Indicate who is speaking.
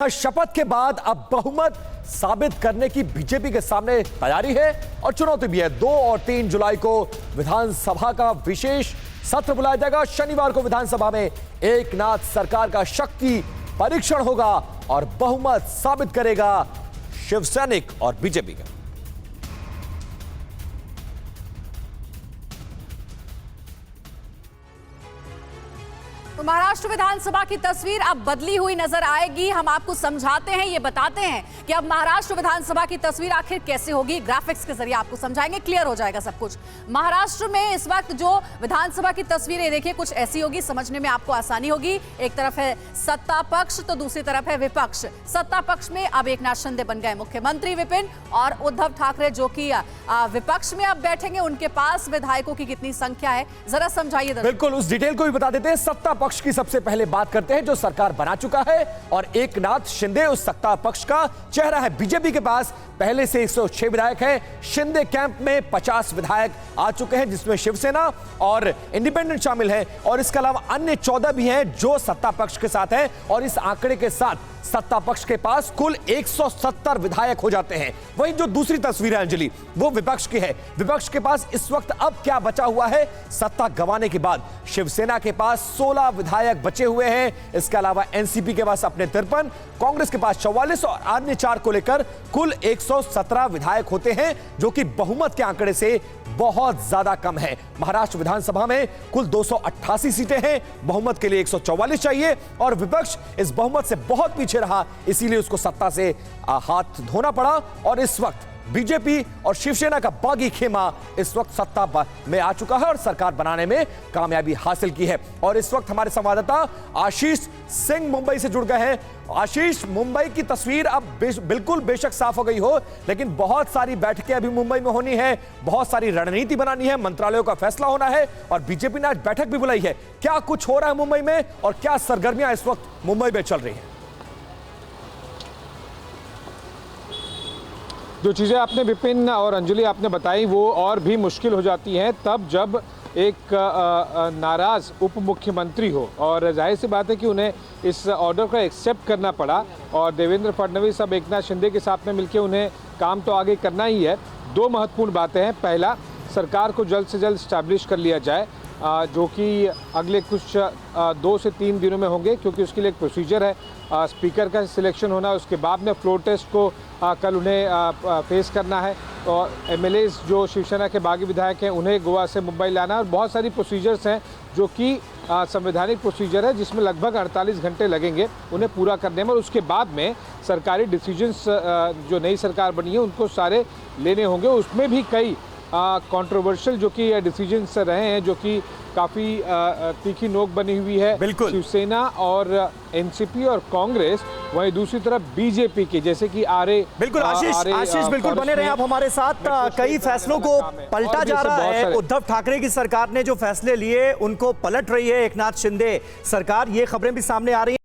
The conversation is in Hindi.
Speaker 1: शपथ के बाद अब बहुमत साबित करने की बीजेपी के सामने तैयारी है और चुनौती भी है। 2 और 3 जुलाई को विधानसभा का विशेष सत्र बुलाया जाएगा। शनिवार को विधानसभा में एकनाथ सरकार का शक्ति परीक्षण होगा और बहुमत साबित करेगा शिवसैनिक और बीजेपी का।
Speaker 2: तो महाराष्ट्र विधानसभा की तस्वीर अब बदली हुई नजर आएगी। हम आपको समझाते हैं, ये बताते हैं कि अब महाराष्ट्र विधानसभा की तस्वीर आखिर कैसे होगी। ग्राफिक्स के जरिए आपको समझाएंगे, क्लियर हो जाएगा सब कुछ। महाराष्ट्र में इस वक्त जो विधानसभा की तस्वीर है, देखिए कुछ ऐसी होगी, समझने में आपको आसानी होगी। एक तरफ है सत्ता पक्ष तो दूसरी तरफ है विपक्ष। सत्ता पक्ष में अब एकनाथ शिंदे बन गए मुख्यमंत्री विपिन, और उद्धव ठाकरे जो कि विपक्ष में अब बैठेंगे, उनके पास विधायकों की कितनी संख्या है, जरा समझाइए।
Speaker 1: बिल्कुल, उस डिटेल को भी बता देते हैं। सत्ता पक्ष की सबसे पहले बात करते हैं जो सरकार बना चुका है, और एकनाथ शिंदे उस सत्ता पक्ष का चेहरा है। बीजेपी के पास पहले से 106 विधायक हैं। शिंदे कैंप में 50 विधायक आ चुके हैं, जिसमें शिवसेना और इंडिपेंडेंट शामिल हैं, और इसके अलावा अन्य 14 भी हैं जो सत्ता पक्ष के साथ हैं। और इस आंकड़े के साथ सत्ता पक्ष के पास कुल 170 विधायक हो जाते हैं। वहीं जो दूसरी तस्वीर है अंजलि, वो विपक्ष की है। विपक्ष के पास इस वक्त अब क्या बचा हुआ है? सत्ता गंवाने के बाद शिवसेना के पास 16 विधायक बचे हुए हैं। इसके अलावा एनसीपी के पास अपने 53, कांग्रेस के पास 44 और अन्य 4 को लेकर कुल 117 विधायक होते हैं, जो कि बहुमत के आंकड़े से बहुत ज्यादा कम है। महाराष्ट्र विधानसभा में कुल 288 सीटें हैं, बहुमत के लिए 144 चाहिए, और विपक्ष इस बहुमत से बहुत पीछे रहा, इसीलिए उसको सत्ता से हाथ धोना पड़ा। और इस वक्त बीजेपी और शिवसेना का बागी खेमा इस वक्त सत्ता में आ चुका है और सरकार बनाने में कामयाबी हासिल की है। और इस वक्त हमारे संवाददाता आशीष सिंह मुंबई से जुड़ गए हैं। आशीष, मुंबई की तस्वीर अब बिल्कुल बेशक साफ हो गई हो, लेकिन बहुत सारी बैठकें अभी मुंबई में होनी है, बहुत सारी रणनीति बनानी है, मंत्रालयों का फैसला होना है, और बीजेपी ने आज बैठक भी बुलाई है। क्या कुछ हो रहा है मुंबई में, और क्या सरगर्मियां इस वक्त मुंबई में चल रही हैं?
Speaker 3: जो चीज़ें आपने विपिन और अंजलि आपने बताई वो और भी मुश्किल हो जाती हैं तब जब एक नाराज़ उप मुख्यमंत्री हो, और जाहिर सी बात है कि उन्हें इस ऑर्डर को एक्सेप्ट करना पड़ा। और देवेंद्र फडणवीस अब एकनाथ शिंदे के साथ में मिलकर उन्हें काम तो आगे करना ही है। 2 महत्वपूर्ण बातें हैं। पहला, सरकार को जल्द से जल्द स्टैब्लिश कर लिया जाए, जो कि अगले कुछ 2 से 3 दिनों में होंगे, क्योंकि उसके लिए एक प्रोसीजर है। स्पीकर का सिलेक्शन होना है, उसके बाद में फ्लोर टेस्ट को कल उन्हें फेस करना है, और एमएलएज जो शिवसेना के बागी विधायक हैं उन्हें गोवा से मुंबई लाना है, और बहुत सारी प्रोसीजर्स हैं जो कि संवैधानिक प्रोसीजर है, जिसमें लगभग 48 घंटे लगेंगे उन्हें पूरा करने में। और उसके बाद में सरकारी डिसीजंस जो नई सरकार बनी है उनको सारे लेने होंगे। उसमें भी कई कंट्रोवर्शियल जो कि डिसीजंस रहे हैं, जो कि काफ़ी तीखी नोक बनी हुई है।
Speaker 1: बिल्कुल,
Speaker 3: शिवसेना और एनसीपी और कांग्रेस, वहीं दूसरी तरफ बीजेपी की, जैसे कि
Speaker 4: बिल्कुल आशीष बिल्कुल बने रहे आप हमारे साथ। कई फैसलों को पलटा जा रहा है। उद्धव ठाकरे की सरकार ने जो फैसले लिए उनको पलट रही है एकनाथ शिंदे सरकार, ये खबरें भी सामने आ रही हैं।